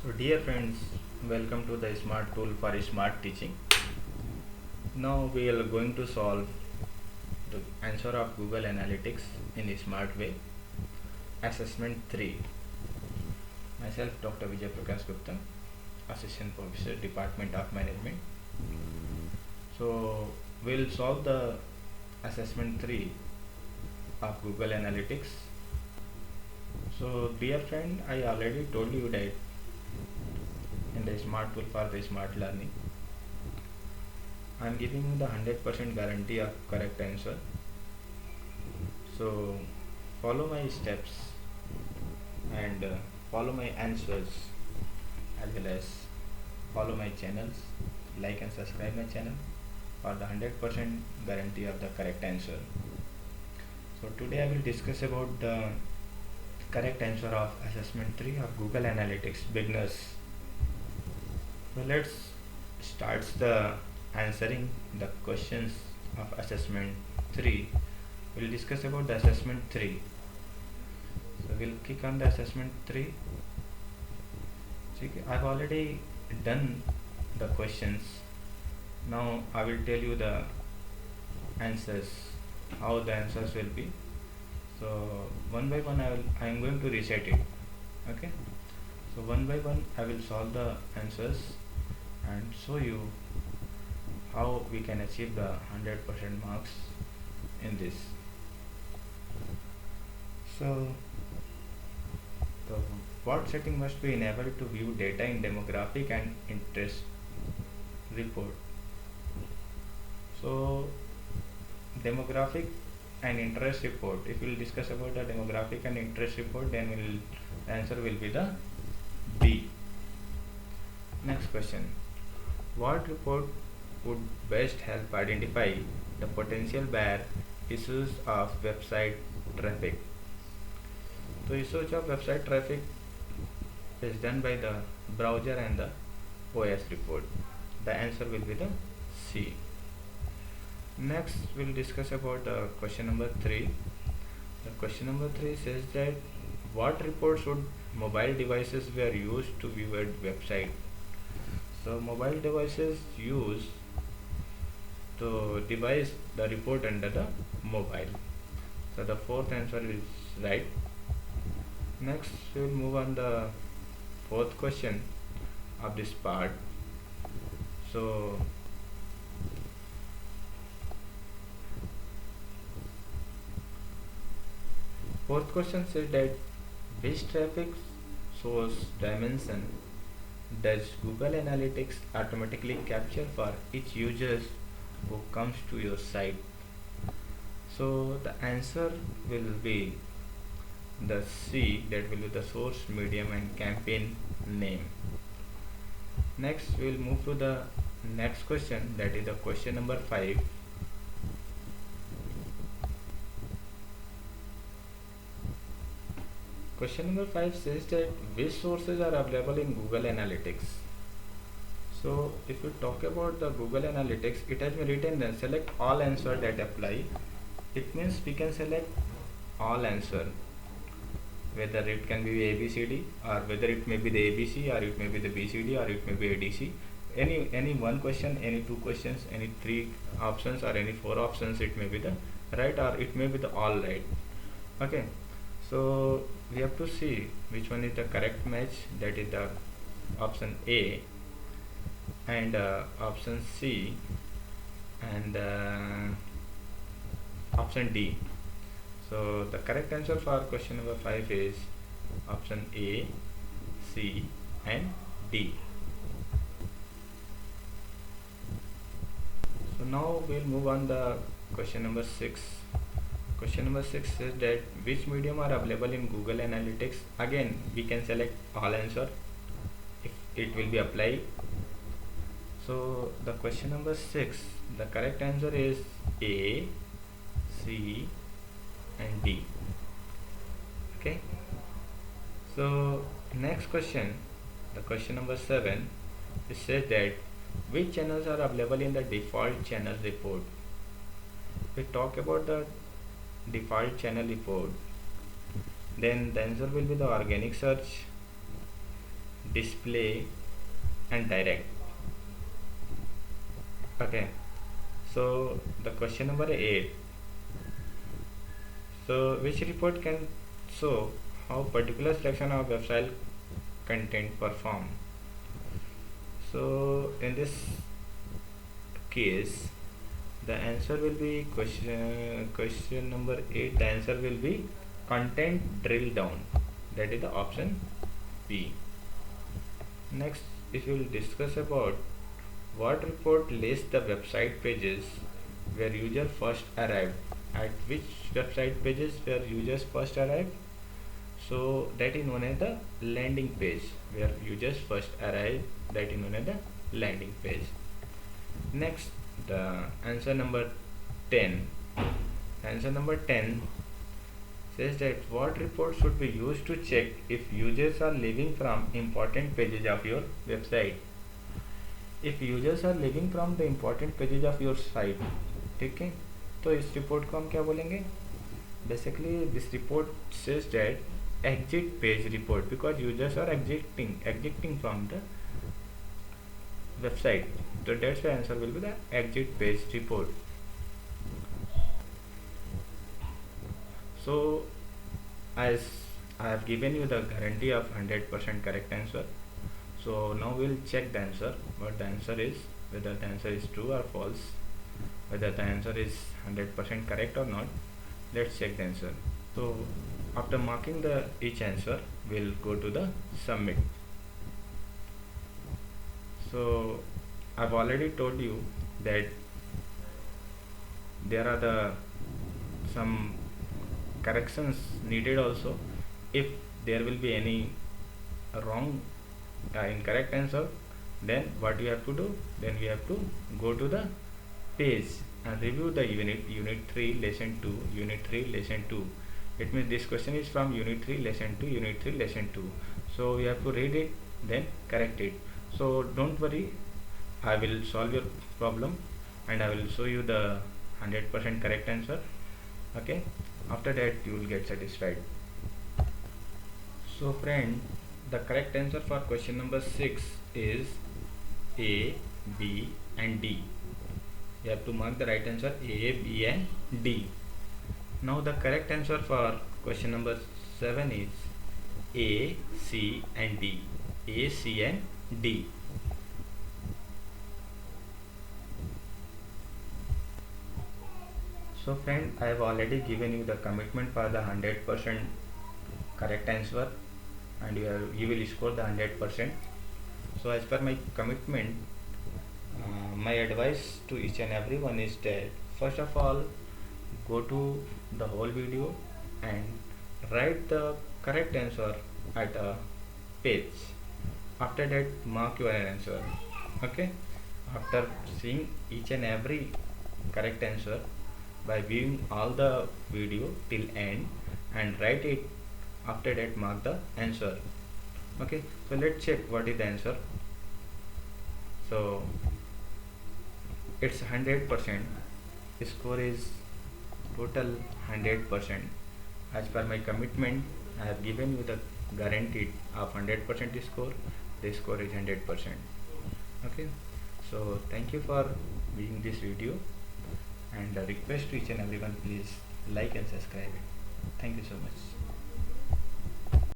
So dear friends, welcome to the Smart Tool for Smart Teaching. Now we are going to solve the answer of Google Analytics in a smart way. Assessment 3. Myself Dr. Vijay Prakash Gupta, Assistant Professor, Department of Management. So we'll solve the Assessment 3 of Google Analytics. So dear friend, I already told you that in the Smart Tool for the Smart Learning, I am giving you the 100% guarantee of correct answer. So follow my steps and follow my answers, as well as follow my channels, like and subscribe my channel for the 100% guarantee of the correct answer. So today I will discuss about the correct answer of assessment 3 of Google Analytics beginners. So let's start the answering the questions of assessment 3. We'll discuss about the assessment 3. So we'll click on the assessment 3. So I've already done the questions. Now I will tell you the answers, how the answers will be. So one by one I am going to reset it. Okay. So one by one I will solve the answers and show you how we can achieve the 100% marks in this. So the what setting must be enabled to view data in demographic and interest report. So demographic and interest report, if we will discuss about the demographic and interest report, then the answer will be the B. Next question, what report would best help identify the potential bad issues of website traffic? So issues of website traffic is done by the browser and the OS report. The answer will be the C. Next we'll discuss about question number 3. The question number 3 says that what reports should mobile devices were used to view a website? So mobile devices use to devise the report under the mobile. So the fourth answer is right. Next we will move on the fourth question of this part. So fourth question says that which traffic source dimension does Google Analytics automatically capture for each user who comes to your site? So the answer will be the C, that will be the source, medium and campaign name. Next we will move to the next question, that is the question number 5. Question number 5 says that which sources are available in Google Analytics? So if you talk about the Google Analytics, it has been written then select all answer that apply. It means we can select all answer, whether it can be ABCD or whether it may be the ABC or it may be the BCD or it may be ADC. Any one question, any two questions, any three options or any four options, it may be the right or it may be the all right. Okay. So we have to see which one is the correct match, that is the option A and option C and option D. So the correct answer for question number 5 is option A, C and D. So now we'll move on the question number 6. Question number 6 says that which medium are available in Google Analytics? Again we can select all answer if it will be applied. So the question number 6, the correct answer is A, C and D. Okay. So next question, the question number 7, it says that which channels are available in the default channel report? We talk about the default channel report, then the answer will be the organic search, display and direct. Okay, so the question number 8. So which report can show how particular selection of website content perform? So in this case, the answer will be question number 8. The answer will be content drill down. That is the option B. Next, if you will discuss about what report lists the website pages where user first arrived. At which website pages where users first arrived? So that is known as the landing page. Where users first arrive, that is known as the landing page. Next, the answer number 10. Answer number 10 says that what report should be used to check if users are leaving from important pages of your website. If users are leaving from the important pages of your site, ठीक है, तो इस report को हम क्या बोलेंगे? Basically this report says that exit page report, because users are exiting from the website, so that's the answer will be the exit page report. So as I have given you the guarantee of 100% correct answer, so now we'll check the answer, what the answer is, whether the answer is true or false, whether the answer is 100% correct or not. Let's check the answer. So after marking the each answer, we'll go to the submit. So I've already told you that there are the some corrections needed also. If there will be any wrong incorrect answer, then what you have to do, then we have to go to the page and review the unit 3 lesson 2. It means this question is from unit 3 lesson 2. So we have to read it, then correct it. So don't worry, I will solve your problem and I will show you the 100% correct answer. Okay, after that you will get satisfied. So friend, the correct answer for question number 6 is A, B and D. You have to mark the right answer A, B and D. Now the correct answer for question number 7 is A, C and D. A, C and D. So friend, I have already given you the commitment for the 100% correct answer and you will score the 100%. So as per my commitment, my advice to each and everyone is that first of all, go to the whole video and write the correct answer at a page. After that, mark your answer. Okay, after seeing each and every correct answer, by viewing all the video till end and write it, after that mark the answer. Okay, so let's check what is the answer. So it's 100%. Score is total 100%. As per my commitment, I have given you the guaranteed of 100% score. The score is 100%. Okay, so thank you for viewing this video and request to each and everyone, please like and subscribe it. Thank you so much.